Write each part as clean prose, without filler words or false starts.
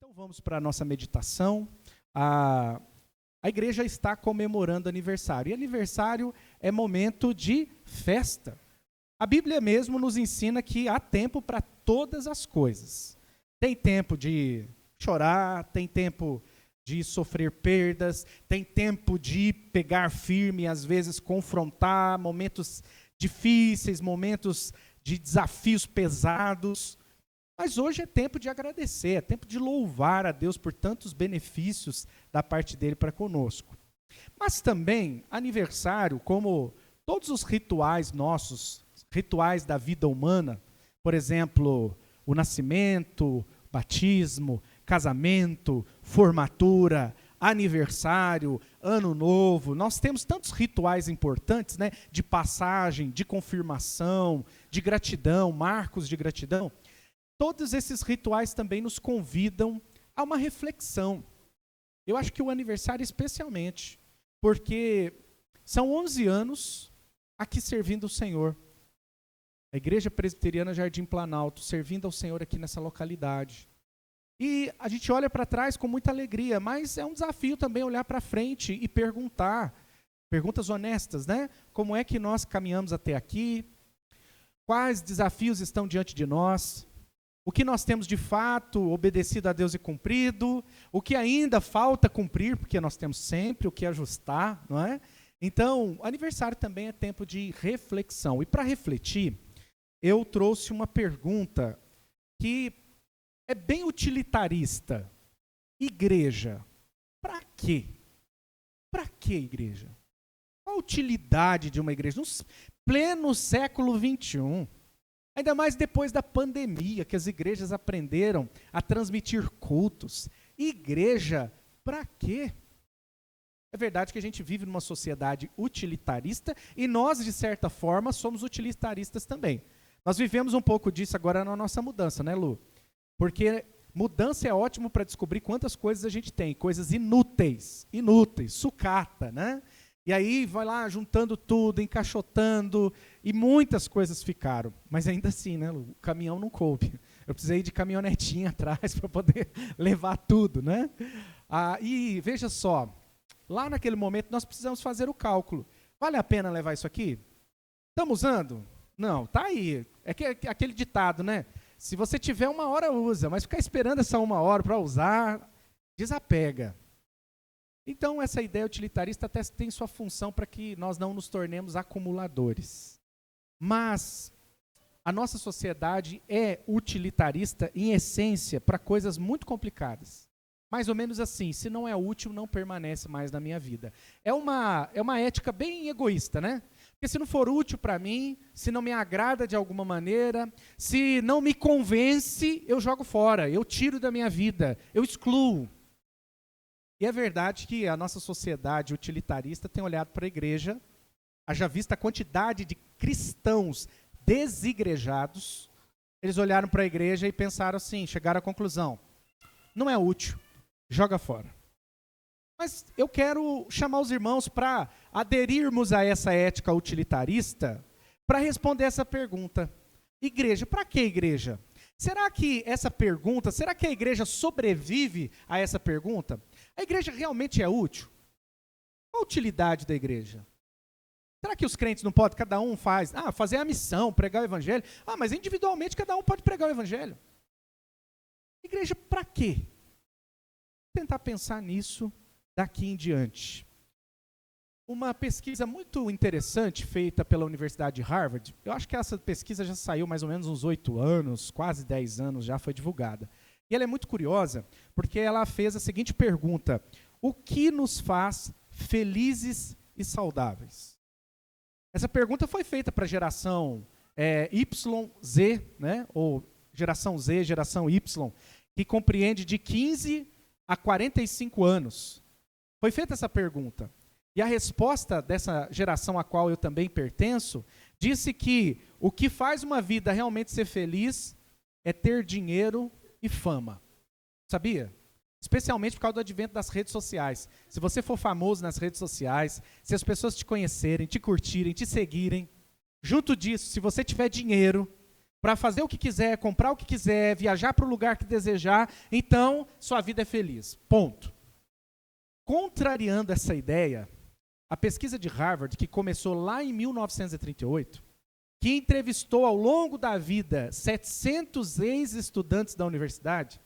Então vamos para a nossa meditação. A igreja está comemorando aniversário. E aniversário é momento de festa. A Bíblia mesmo nos ensina que há tempo para todas as coisas. Tem tempo de chorar, tem tempo de sofrer perdas, tem tempo de pegar firme e às vezes confrontar momentos difíceis, momentos de desafios pesados. Mas hoje é tempo de agradecer, é tempo de louvar a Deus por tantos benefícios da parte dele para conosco. Mas também, aniversário, como todos os rituais nossos, rituais da vida humana, por exemplo, o nascimento, batismo, casamento, formatura, aniversário, ano novo, nós temos tantos rituais importantes, né, de passagem, de confirmação, de gratidão, marcos de gratidão. Todos esses rituais também nos convidam a uma reflexão. Eu acho que o aniversário especialmente, porque são 11 anos aqui servindo o Senhor. A Igreja Presbiteriana Jardim Planalto, servindo ao Senhor aqui nessa localidade. E a gente olha para trás com muita alegria, mas é um desafio também olhar para frente e perguntar, perguntas honestas, né? Como é que nós caminhamos até aqui? Quais desafios estão diante de nós? O que nós temos de fato obedecido a Deus e cumprido? O que ainda falta cumprir, porque nós temos sempre o que ajustar, não é? Então, aniversário também é tempo de reflexão. E para refletir, eu trouxe uma pergunta que é bem utilitarista. Igreja, para quê? Para que igreja? Qual a utilidade de uma igreja? No pleno século XXI. Ainda mais depois da pandemia, que as igrejas aprenderam a transmitir cultos. Igreja, para quê? É verdade que a gente vive numa sociedade utilitarista e nós, de certa forma, somos utilitaristas também. Nós vivemos um pouco disso agora na nossa mudança, né, Lu? Porque mudança é ótimo para descobrir quantas coisas a gente tem. Coisas inúteis, sucata, né? E aí vai lá juntando tudo, encaixotando, e muitas coisas ficaram. Mas ainda assim, né, o caminhão não coube. Eu precisei de caminhonetinha atrás para poder levar tudo, né? E veja só, lá naquele momento nós precisamos fazer o cálculo. Vale a pena levar isso aqui? Estamos usando? Não, tá aí. É aquele ditado, né? Se você tiver 1 hora, usa, mas ficar esperando essa 1 hora para usar, desapega. Então, essa ideia utilitarista até tem sua função para que nós não nos tornemos acumuladores. Mas a nossa sociedade é utilitarista, em essência, para coisas muito complicadas. Mais ou menos assim, se não é útil, não permanece mais na minha vida. É uma ética bem egoísta, né? Porque se não for útil para mim, se não me agrada de alguma maneira, se não me convence, eu jogo fora, eu tiro da minha vida, eu excluo. E é verdade que a nossa sociedade utilitarista tem olhado para a igreja, haja vista a quantidade de cristãos desigrejados, eles olharam para a igreja e pensaram assim, chegaram à conclusão, não é útil, joga fora. Mas eu quero chamar os irmãos para aderirmos a essa ética utilitarista para responder essa pergunta. Igreja, para que igreja? Será que essa pergunta, será que a igreja sobrevive a essa pergunta? A igreja realmente é útil? Qual a utilidade da igreja? Será que os crentes não podem, cada um fazer a missão, pregar o evangelho? Mas individualmente cada um pode pregar o evangelho. Igreja para quê? Vou tentar pensar nisso daqui em diante. Uma pesquisa muito interessante feita pela Universidade de Harvard, eu acho que essa pesquisa já saiu mais ou menos uns 8 anos, quase 10 anos já foi divulgada. E ela é muito curiosa, porque ela fez a seguinte pergunta: o que nos faz felizes e saudáveis? Essa pergunta foi feita para a geração YZ, né, ou geração Z, geração Y, que compreende de 15 a 45 anos. Foi feita essa pergunta. E a resposta dessa geração a qual eu também pertenço, disse que o que faz uma vida realmente ser feliz é ter dinheiro e fama. Sabia? Especialmente por causa do advento das redes sociais. Se você for famoso nas redes sociais, se as pessoas te conhecerem, te curtirem, te seguirem, junto disso, se você tiver dinheiro, para fazer o que quiser, comprar o que quiser, viajar para o lugar que desejar, então sua vida é feliz. Ponto. Contrariando essa ideia, a pesquisa de Harvard, que começou lá em 1938, que entrevistou ao longo da vida 700 ex-estudantes da universidade,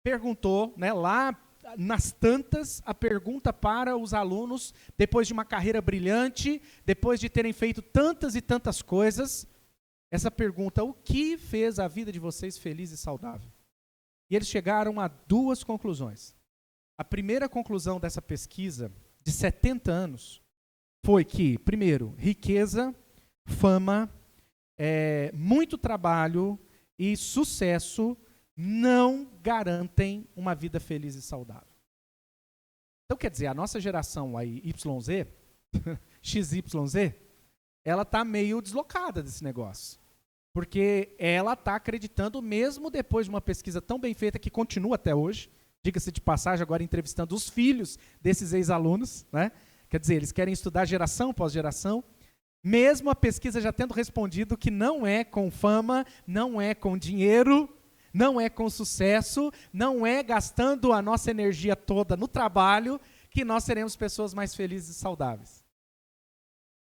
perguntou, lá nas tantas, a pergunta para os alunos, depois de uma carreira brilhante, depois de terem feito tantas e tantas coisas, essa pergunta: o que fez a vida de vocês feliz e saudável? E eles chegaram a duas conclusões. A primeira conclusão dessa pesquisa, de 70 anos, foi que, primeiro, riqueza, fama, muito trabalho e sucesso não garantem uma vida feliz e saudável. Então, quer dizer, a nossa geração aí, YZ, XYZ, ela está meio deslocada desse negócio. Porque ela está acreditando, mesmo depois de uma pesquisa tão bem feita, que continua até hoje, diga-se de passagem, agora entrevistando os filhos desses ex-alunos, quer dizer, eles querem estudar geração após geração, mesmo a pesquisa já tendo respondido que não é com fama, não é com dinheiro, não é com sucesso, não é gastando a nossa energia toda no trabalho que nós seremos pessoas mais felizes e saudáveis.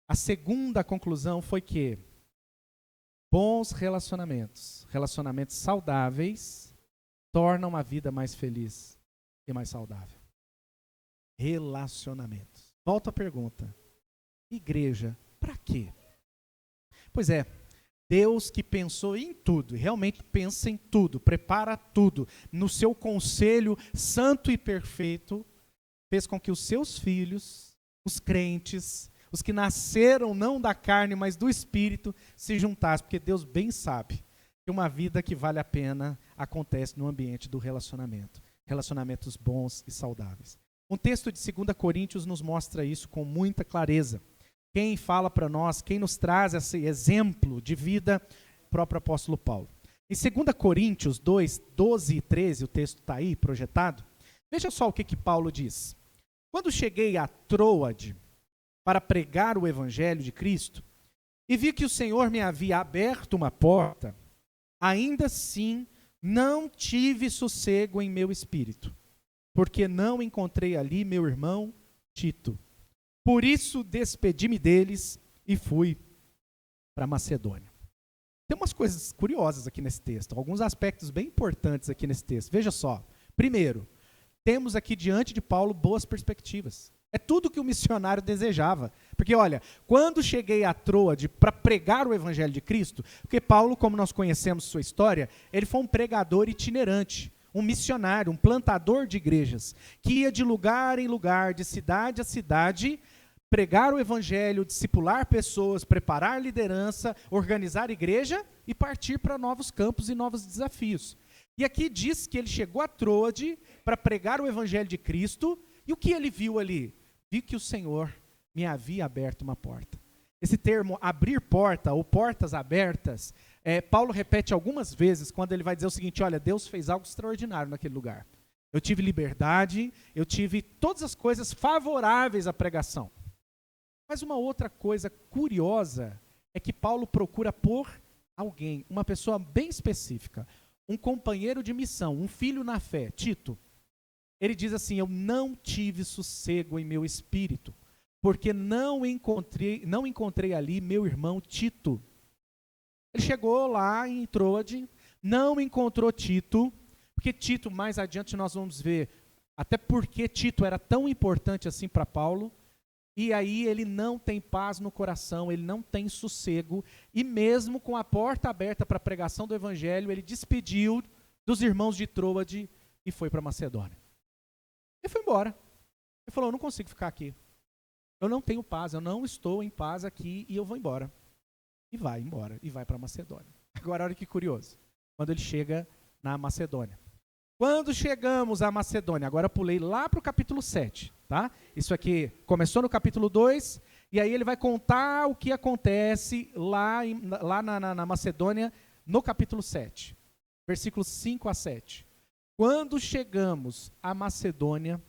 A segunda conclusão foi que bons relacionamentos, relacionamentos saudáveis, tornam a vida mais feliz e mais saudável. Relacionamentos. Volto à pergunta. Igreja, para quê? Pois é, Deus que pensou em tudo, e realmente pensa em tudo, prepara tudo, no seu conselho santo e perfeito, fez com que os seus filhos, os crentes, os que nasceram não da carne, mas do Espírito, se juntassem, porque Deus bem sabe que uma vida que vale a pena acontece no ambiente do relacionamento. Relacionamentos bons e saudáveis. Um texto de 2 Coríntios nos mostra isso com muita clareza. Quem fala para nós, quem nos traz esse exemplo de vida, o próprio apóstolo Paulo. Em 2 Coríntios 2, 12 e 13, o texto está aí projetado, veja só o que Paulo diz. Quando cheguei a Troade para pregar o evangelho de Cristo, e vi que o Senhor me havia aberto uma porta, ainda assim não tive sossego em meu espírito, porque não encontrei ali meu irmão Tito. Por isso despedi-me deles e fui para Macedônia. Tem umas coisas curiosas aqui nesse texto, alguns aspectos bem importantes aqui nesse texto. Veja só. Primeiro, temos aqui diante de Paulo boas perspectivas. É tudo que o missionário desejava. Porque, olha, quando cheguei a Troade para pregar o evangelho de Cristo, porque Paulo, como nós conhecemos sua história, ele foi um pregador itinerante, um missionário, um plantador de igrejas, que ia de lugar em lugar, de cidade a cidade, pregar o evangelho, discipular pessoas, preparar liderança, organizar igreja e partir para novos campos e novos desafios. E aqui diz que ele chegou a Troade para pregar o evangelho de Cristo, e o que ele viu ali? Vi que o Senhor me havia aberto uma porta. Esse termo, abrir porta, ou portas abertas, Paulo repete algumas vezes quando ele vai dizer o seguinte: olha, Deus fez algo extraordinário naquele lugar. Eu tive liberdade, eu tive todas as coisas favoráveis à pregação. Mas uma outra coisa curiosa é que Paulo procura por alguém, uma pessoa bem específica, um companheiro de missão, um filho na fé, Tito. Ele diz assim: eu não tive sossego em meu espírito, porque não encontrei ali meu irmão Tito. Ele chegou lá em Troade, não encontrou Tito, porque Tito, mais adiante nós vamos ver, até porque Tito era tão importante assim para Paulo, e aí ele não tem paz no coração, ele não tem sossego, e mesmo com a porta aberta para a pregação do evangelho, ele despediu dos irmãos de Troade e foi para Macedônia. Ele foi embora. Ele falou: eu não consigo ficar aqui. Eu não tenho paz, eu não estou em paz aqui e eu vou embora. E vai embora, e vai para Macedônia. Agora, olha que curioso. Quando ele chega na Macedônia. Quando chegamos à Macedônia, agora eu pulei lá para o capítulo 7, tá? Isso aqui começou no capítulo 2, e aí ele vai contar o que acontece lá na Macedônia, no capítulo 7, versículos 5 a 7. Quando chegamos à Macedônia,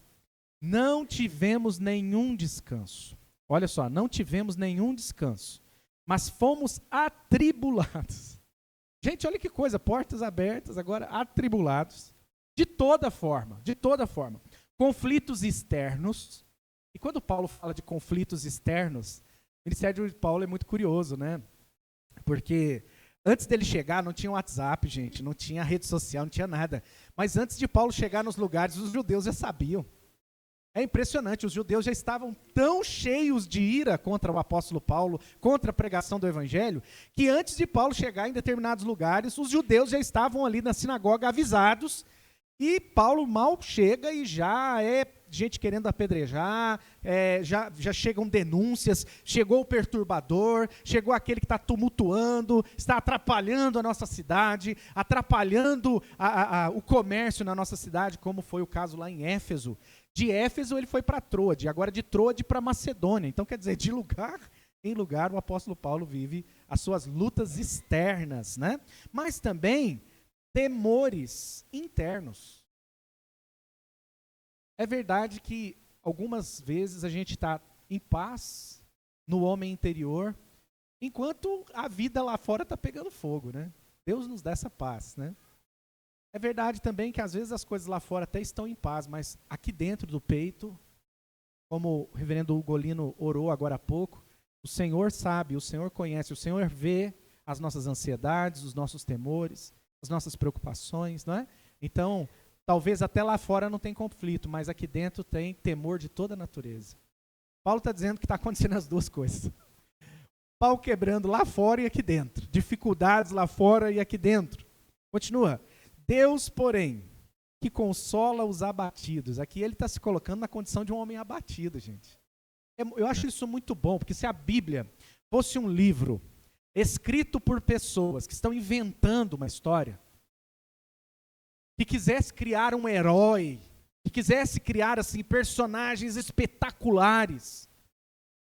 não tivemos nenhum descanso. Olha só, não tivemos nenhum descanso, mas fomos atribulados. Gente, olha que coisa, portas abertas, agora atribulados, de toda forma, de toda forma. Conflitos externos, e quando Paulo fala de conflitos externos, o ministério de Paulo é muito curioso, né? Porque antes dele chegar não tinha WhatsApp, gente, não tinha rede social, não tinha nada. Mas antes de Paulo chegar nos lugares, os judeus já sabiam. É impressionante, os judeus já estavam tão cheios de ira contra o apóstolo Paulo, contra a pregação do evangelho, que antes de Paulo chegar em determinados lugares, os judeus já estavam ali na sinagoga avisados, e Paulo mal chega e já é gente querendo apedrejar, já chegam denúncias, chegou o perturbador, chegou aquele que está tumultuando, está atrapalhando a nossa cidade, atrapalhando o comércio na nossa cidade, como foi o caso lá em Éfeso. De Éfeso ele foi para Troade, agora de Troade para Macedônia. Então, quer dizer, de lugar em lugar o apóstolo Paulo vive as suas lutas externas, né? Mas também temores internos. É verdade que algumas vezes a gente está em paz no homem interior, enquanto a vida lá fora está pegando fogo, né? Deus nos dá essa paz, né? É verdade também que às vezes as coisas lá fora até estão em paz, mas aqui dentro do peito, como o reverendo Ugolino orou agora há pouco, o Senhor sabe, o Senhor conhece, o Senhor vê as nossas ansiedades, os nossos temores, as nossas preocupações, não é? Então, talvez até lá fora não tem conflito, mas aqui dentro tem temor de toda natureza. Paulo está dizendo que está acontecendo as duas coisas. Pau quebrando lá fora e aqui dentro. Dificuldades lá fora e aqui dentro. Continua. Deus, porém, que consola os abatidos. Aqui ele está se colocando na condição de um homem abatido, gente. Eu acho isso muito bom, porque se a Bíblia fosse um livro escrito por pessoas que estão inventando uma história, que quisesse criar um herói, que quisesse criar assim personagens espetaculares,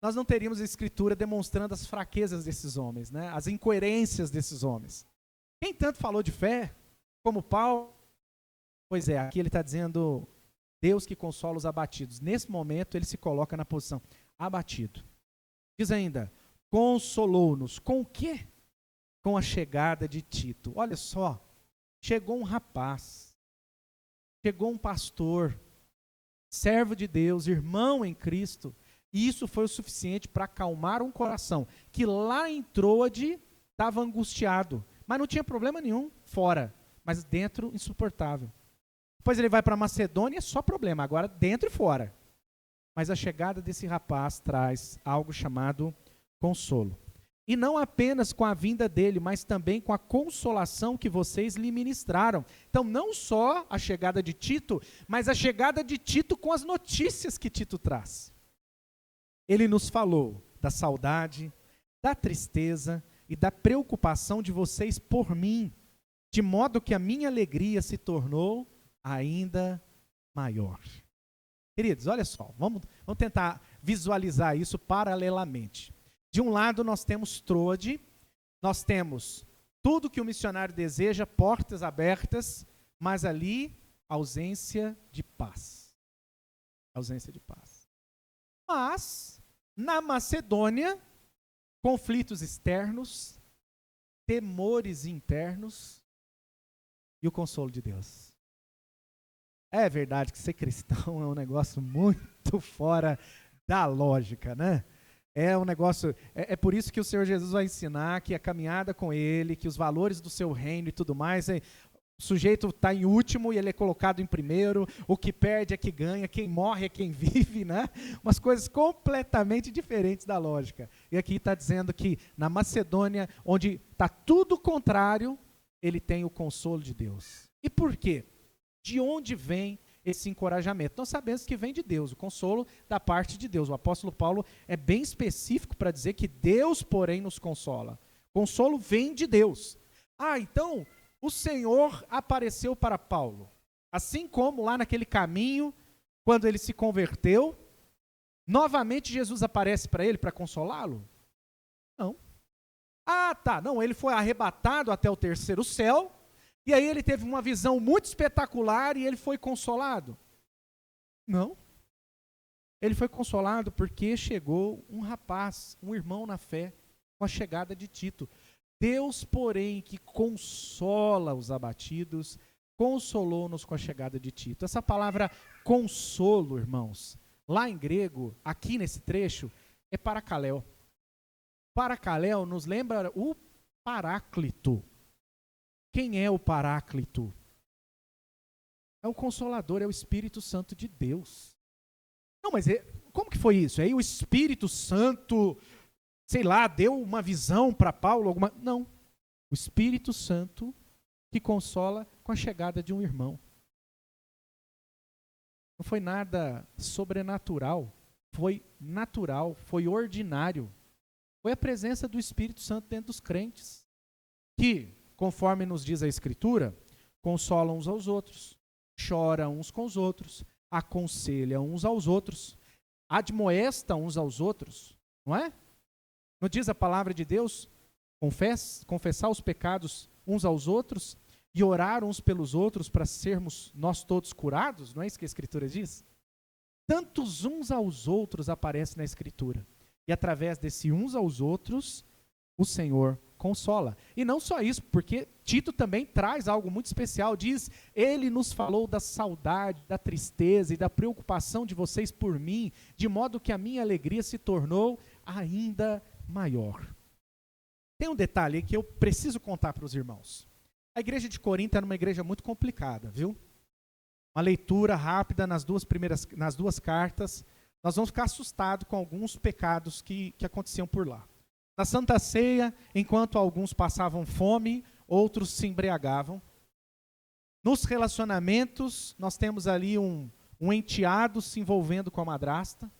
nós não teríamos a Escritura demonstrando as fraquezas desses homens, né? As incoerências desses homens. Quem tanto falou de fé, como Paulo, pois é, aqui ele está dizendo Deus que consola os abatidos. Nesse momento ele se coloca na posição abatido. Diz ainda, consolou-nos. Com o quê? Com a chegada de Tito. Olha só, chegou um rapaz, chegou um pastor, servo de Deus, irmão em Cristo, e isso foi o suficiente para acalmar um coração que lá em Troade estava angustiado, mas não tinha problema nenhum fora, mas dentro insuportável. Depois ele vai para Macedônia, é só problema, agora dentro e fora. Mas a chegada desse rapaz traz algo chamado consolo. E não apenas com a vinda dele, mas também com a consolação que vocês lhe ministraram. Então, não só a chegada de Tito, mas a chegada de Tito com as notícias que Tito traz. Ele nos falou da saudade, da tristeza e da preocupação de vocês por mim, de modo que a minha alegria se tornou ainda maior. Queridos, olha só, vamos tentar visualizar isso paralelamente. De um lado nós temos Troade, nós temos tudo que o missionário deseja, portas abertas, mas ali ausência de paz. Ausência de paz. Mas, na Macedônia, conflitos externos, temores internos e o consolo de Deus. É verdade que ser cristão é um negócio muito fora da lógica, né? É um negócio, é por isso que o Senhor Jesus vai ensinar que a caminhada com Ele, que os valores do seu reino e tudo mais, o sujeito está em último e ele é colocado em primeiro, o que perde é que ganha, quem morre é quem vive, né? Umas coisas completamente diferentes da lógica. E aqui está dizendo que na Macedônia, onde está tudo contrário, ele tem o consolo de Deus. E por quê? De onde vem esse encorajamento? Nós sabemos que vem de Deus, o consolo da parte de Deus. O apóstolo Paulo é bem específico para dizer que Deus, porém, nos consola. Consolo vem de Deus. Então, o Senhor apareceu para Paulo. Assim como lá naquele caminho, quando ele se converteu, novamente Jesus aparece para ele para consolá-lo? Não. Não, ele foi arrebatado até o terceiro céu, e aí ele teve uma visão muito espetacular e ele foi consolado? Não. Ele foi consolado porque chegou um rapaz, um irmão na fé, com a chegada de Tito. Deus, porém, que consola os abatidos, consolou-nos com a chegada de Tito. Essa palavra consolo, irmãos, lá em grego, aqui nesse trecho, é paracaléu. Paracaléu nos lembra o Paráclito. Quem é o Paráclito? É o Consolador, é o Espírito Santo de Deus. Não, mas como que foi isso? Aí o Espírito Santo, sei lá, deu uma visão para Paulo? Não. O Espírito Santo que consola com a chegada de um irmão. Não foi nada sobrenatural, foi natural, foi ordinário. Foi a presença do Espírito Santo dentro dos crentes, que, conforme nos diz a Escritura, consolam uns aos outros, choram uns com os outros, aconselham uns aos outros, admoestam uns aos outros, não é? Não diz a palavra de Deus? Confessar os pecados uns aos outros e orar uns pelos outros para sermos nós todos curados, não é isso que a Escritura diz? Tantos uns aos outros aparece na Escritura. E através desse uns aos outros, o Senhor consola. E não só isso, porque Tito também traz algo muito especial. Diz, ele nos falou da saudade, da tristeza e da preocupação de vocês por mim, de modo que a minha alegria se tornou ainda maior. Tem um detalhe aí que eu preciso contar para os irmãos. A igreja de Corinto era uma igreja muito complicada, viu? Uma leitura rápida nas duas cartas, nós vamos ficar assustados com alguns pecados que aconteciam por lá. Na Santa Ceia, enquanto alguns passavam fome, outros se embriagavam. Nos relacionamentos, nós temos ali um enteado se envolvendo com a madrasta.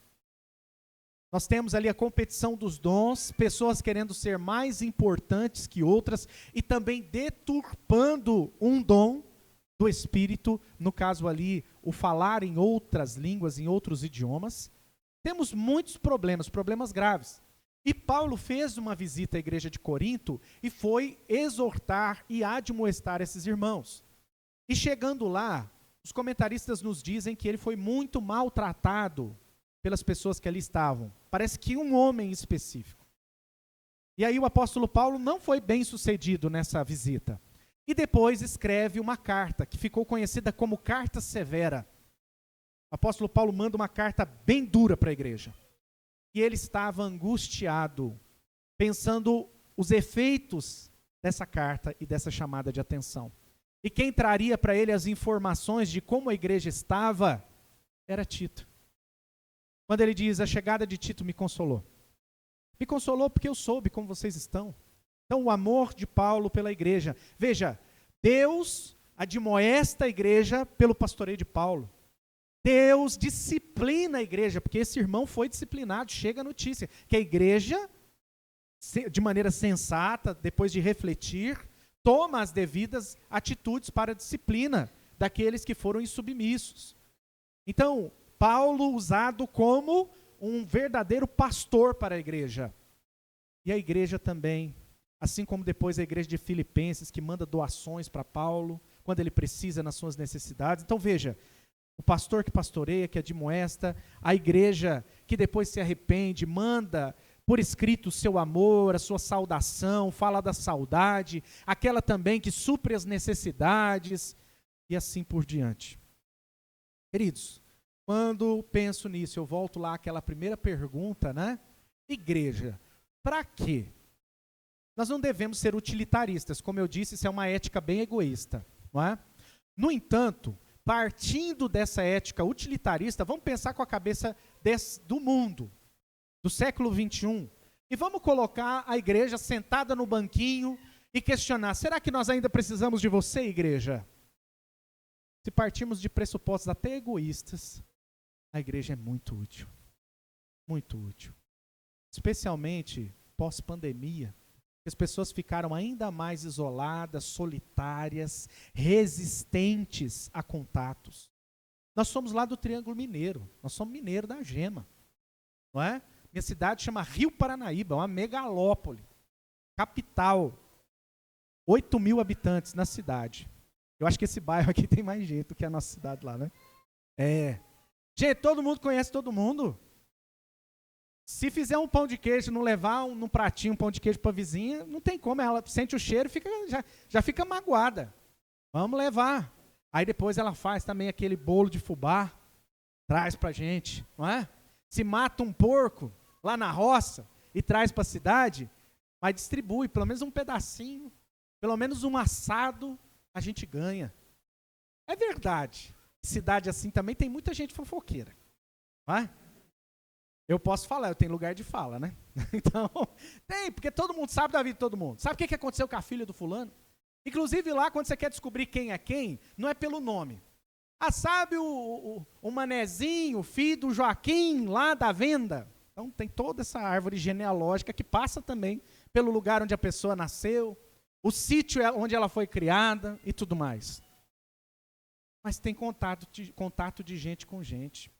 Nós temos ali a competição dos dons, pessoas querendo ser mais importantes que outras e também deturpando um dom do Espírito, no caso ali, o falar em outras línguas, em outros idiomas. Temos muitos problemas graves. E Paulo fez uma visita à igreja de Corinto e foi exortar e admoestar esses irmãos. E chegando lá, os comentaristas nos dizem que ele foi muito maltratado pelas pessoas que ali estavam. Parece que um homem específico. E aí o apóstolo Paulo não foi bem sucedido nessa visita. E depois escreve uma carta, que ficou conhecida como Carta Severa. O apóstolo Paulo manda uma carta bem dura para a igreja. E ele estava angustiado, pensando os efeitos dessa carta e dessa chamada de atenção. E quem traria para ele as informações de como a igreja estava era Tito. Quando ele diz, a chegada de Tito me consolou. Me consolou porque eu soube como vocês estão. Então, o amor de Paulo pela igreja. Veja, Deus admoesta a igreja pelo pastoreio de Paulo. Deus disciplina a igreja, porque esse irmão foi disciplinado. Chega a notícia que a igreja, de maneira sensata, depois de refletir, toma as devidas atitudes para a disciplina daqueles que foram insubmissos. Então, Paulo usado como um verdadeiro pastor para a igreja. E a igreja também, assim como depois a igreja de Filipenses, que manda doações para Paulo, quando ele precisa nas suas necessidades. Então veja, o pastor que pastoreia, que admoesta, a igreja que depois se arrepende, manda por escrito o seu amor, a sua saudação, fala da saudade, aquela também que supre as necessidades, e assim por diante. Queridos, quando penso nisso, eu volto lá àquela primeira pergunta, né? Igreja, para quê? Nós não devemos ser utilitaristas, como eu disse, isso é uma ética bem egoísta, não é? No entanto, partindo dessa ética utilitarista, vamos pensar com a cabeça do mundo, do século XXI, e vamos colocar a igreja sentada no banquinho e questionar, será que nós ainda precisamos de você, igreja? Se partirmos de pressupostos até egoístas, a igreja é muito útil, especialmente pós-pandemia. As pessoas ficaram ainda mais isoladas, solitárias, resistentes a contatos. Nós somos lá do Triângulo Mineiro, nós somos mineiros da Gema, não é? Minha cidade chama Rio Paranaíba, uma megalópole, capital, 8.000 habitantes na cidade. Eu acho que esse bairro aqui tem mais gente do que a nossa cidade lá, né? É. Gente, todo mundo conhece todo mundo. Se fizer um pão de queijo, não levar num pratinho um pão de queijo para a vizinha, não tem como, ela sente o cheiro e já fica magoada. Vamos levar. Aí depois ela faz também aquele bolo de fubá, traz para a gente, não é? Se mata um porco lá na roça e traz para a cidade, mas distribui pelo menos um pedacinho, pelo menos um assado, a gente ganha. É verdade. Cidade assim também tem muita gente fofoqueira, não é? Eu posso falar, eu tenho lugar de fala, né? Então, tem, porque todo mundo sabe da vida de todo mundo. Sabe o que aconteceu com a filha do fulano? Inclusive lá, quando você quer descobrir quem é quem, não é pelo nome. Ah, sabe o Manezinho, filho do Joaquim, lá da venda? Então tem toda essa árvore genealógica que passa também pelo lugar onde a pessoa nasceu, o sítio onde ela foi criada e tudo mais. Mas tem contato de gente com gente.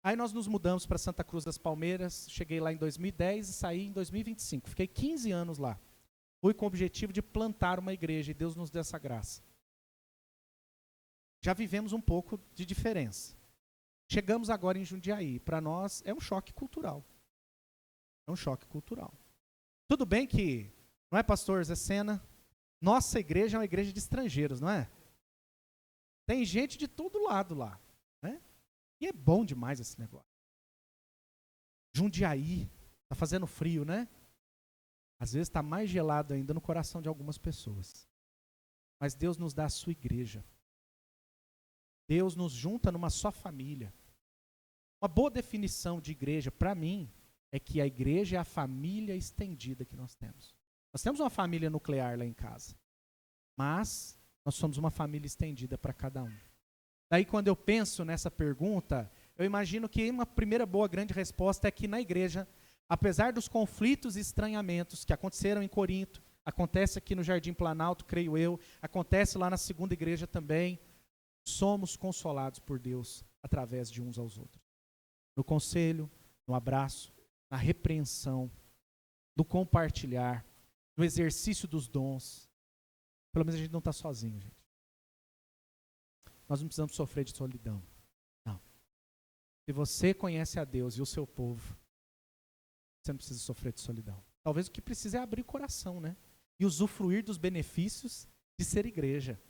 Aí nós nos mudamos para Santa Cruz das Palmeiras, cheguei lá em 2010 e saí em 2025. Fiquei 15 anos lá. Fui com o objetivo de plantar uma igreja e Deus nos deu essa graça. Já vivemos um pouco de diferença. Chegamos agora em Jundiaí. Para nós é um choque cultural. É um choque cultural. Tudo bem que, não é, pastor Zé Sena? Nossa igreja é uma igreja de estrangeiros, não é? Tem gente de todo lado lá, né? E é bom demais esse negócio. Jundiaí, está fazendo frio, né? Às vezes está mais gelado ainda no coração de algumas pessoas. Mas Deus nos dá a sua igreja. Deus nos junta numa só família. Uma boa definição de igreja, para mim, é que a igreja é a família estendida que nós temos. Nós temos uma família nuclear lá em casa. Mas nós somos uma família estendida para cada um. Daí, quando eu penso nessa pergunta, eu imagino que uma primeira boa grande resposta é que na igreja, apesar dos conflitos e estranhamentos que aconteceram em Corinto, acontece aqui no Jardim Planalto, creio eu, acontece lá na segunda igreja também, somos consolados por Deus através de uns aos outros. No conselho, no abraço, na repreensão, no compartilhar, no exercício dos dons. Pelo menos a gente não está sozinho, gente. Nós não precisamos sofrer de solidão. Não. Se você conhece a Deus e o seu povo, você não precisa sofrer de solidão. Talvez o que precisa é abrir o coração, né? E usufruir dos benefícios de ser igreja.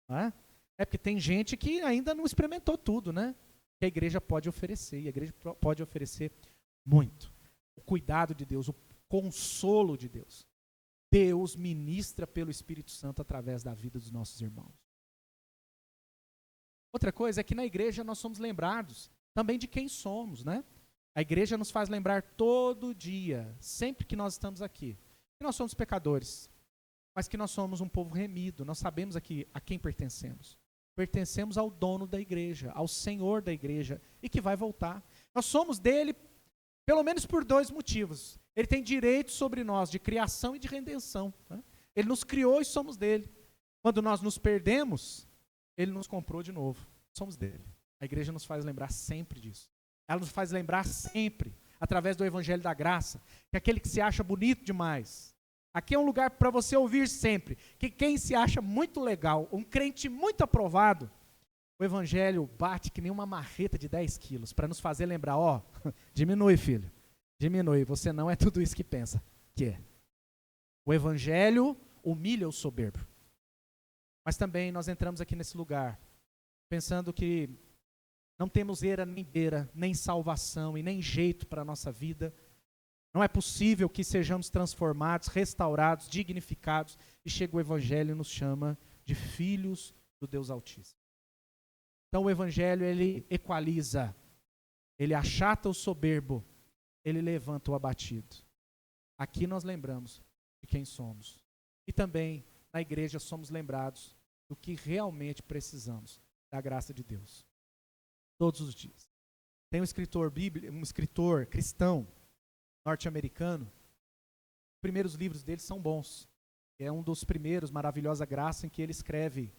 Não é? É porque tem gente que ainda não experimentou tudo, né? Que a igreja pode oferecer. E a igreja pode oferecer muito. O cuidado de Deus, o consolo de Deus. Deus ministra pelo Espírito Santo através da vida dos nossos irmãos. Outra coisa é que na igreja nós somos lembrados também de quem somos, né? A igreja nos faz lembrar todo dia, sempre que nós estamos aqui, que nós somos pecadores, mas que nós somos um povo remido. Nós sabemos aqui a quem pertencemos. Pertencemos ao dono da igreja, ao Senhor da igreja, e que vai voltar. Nós somos dele, pelo menos por dois motivos. Ele tem direito sobre nós de criação e de redenção, né? Ele nos criou e somos dele. Quando nós nos perdemos, ele nos comprou de novo. Somos dele. A igreja nos faz lembrar sempre disso. Ela nos faz lembrar sempre, através do Evangelho da Graça, que aquele que se acha bonito demais, aqui é um lugar para você ouvir sempre, que quem se acha muito legal, um crente muito aprovado, o Evangelho bate que nem uma marreta de 10 quilos, para nos fazer lembrar, ó, diminui, filho, diminui, você não é tudo isso que pensa que é. O Evangelho humilha o soberbo. Mas também nós entramos aqui nesse lugar, pensando que não temos era nem beira, nem salvação e nem jeito para a nossa vida. Não é possível que sejamos transformados, restaurados, dignificados, e chega o Evangelho e nos chama de filhos do Deus Altíssimo. Então o Evangelho, ele equaliza, ele achata o soberbo, ele levanta o abatido. Aqui nós lembramos de quem somos. E também, na igreja, somos lembrados do que realmente precisamos, da graça de Deus. Todos os dias. Tem um escritor bíblico, um escritor cristão, norte-americano. Os primeiros livros dele são bons. É um dos primeiros, Maravilhosa Graça, em que ele escreve: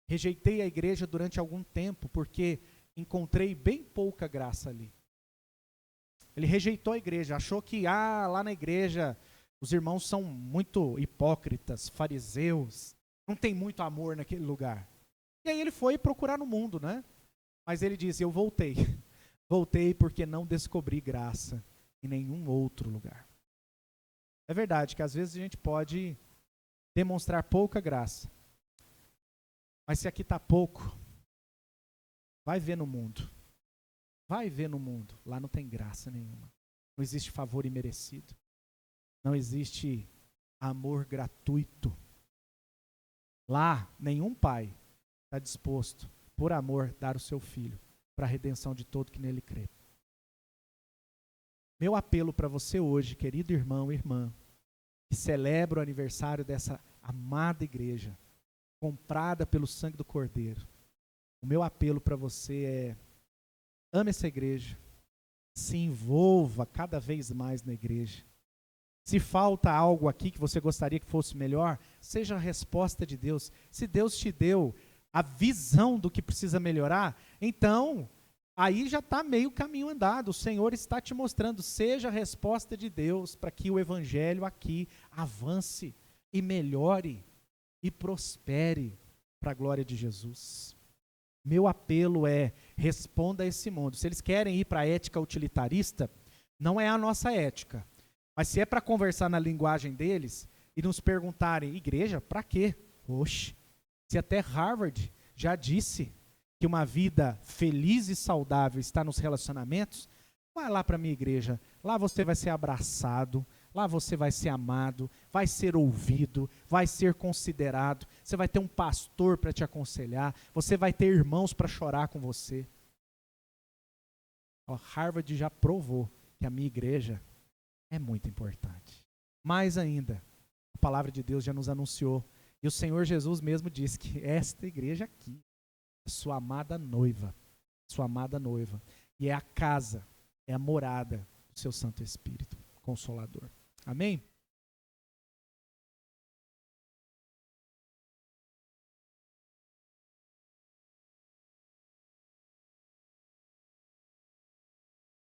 rejeitei a igreja durante algum tempo, porque encontrei bem pouca graça ali. Ele rejeitou a igreja, achou que lá na igreja os irmãos são muito hipócritas, fariseus, não tem muito amor naquele lugar. E aí ele foi procurar no mundo, né? Mas ele disse, eu voltei, Voltei porque não descobri graça em nenhum outro lugar. É verdade que às vezes a gente pode demonstrar pouca graça. Mas se aqui está pouco, vai ver no mundo. Vai ver no mundo. Lá não tem graça nenhuma. Não existe favor imerecido. Não existe amor gratuito. Lá, nenhum pai está disposto, por amor, dar o seu filho para a redenção de todo que nele crê. Meu apelo para você hoje, querido irmão e irmã, que celebra o aniversário dessa amada igreja, comprada pelo sangue do Cordeiro. O meu apelo para você é: ame essa igreja, se envolva cada vez mais na igreja. Se falta algo aqui que você gostaria que fosse melhor, seja a resposta de Deus. Se Deus te deu a visão do que precisa melhorar, então aí já está meio caminho andado. O Senhor está te mostrando, seja a resposta de Deus para que o evangelho aqui avance e melhore e prospere para a glória de Jesus. Meu apelo é: responda a esse mundo. Se eles querem ir para a ética utilitarista, não é a nossa ética. Mas se é para conversar na linguagem deles e nos perguntarem, igreja, para quê? Oxe, se até Harvard já disse que uma vida feliz e saudável está nos relacionamentos, vai lá para a minha igreja. Lá você vai ser abraçado, lá você vai ser amado, vai ser ouvido, vai ser considerado. Você vai ter um pastor para te aconselhar, você vai ter irmãos para chorar com você. Harvard já provou que a minha igreja é muito importante. Mais ainda, a palavra de Deus já nos anunciou, e o Senhor Jesus mesmo disse que esta igreja aqui é sua amada noiva, e é a casa, é a morada do seu Santo Espírito Consolador. Amém?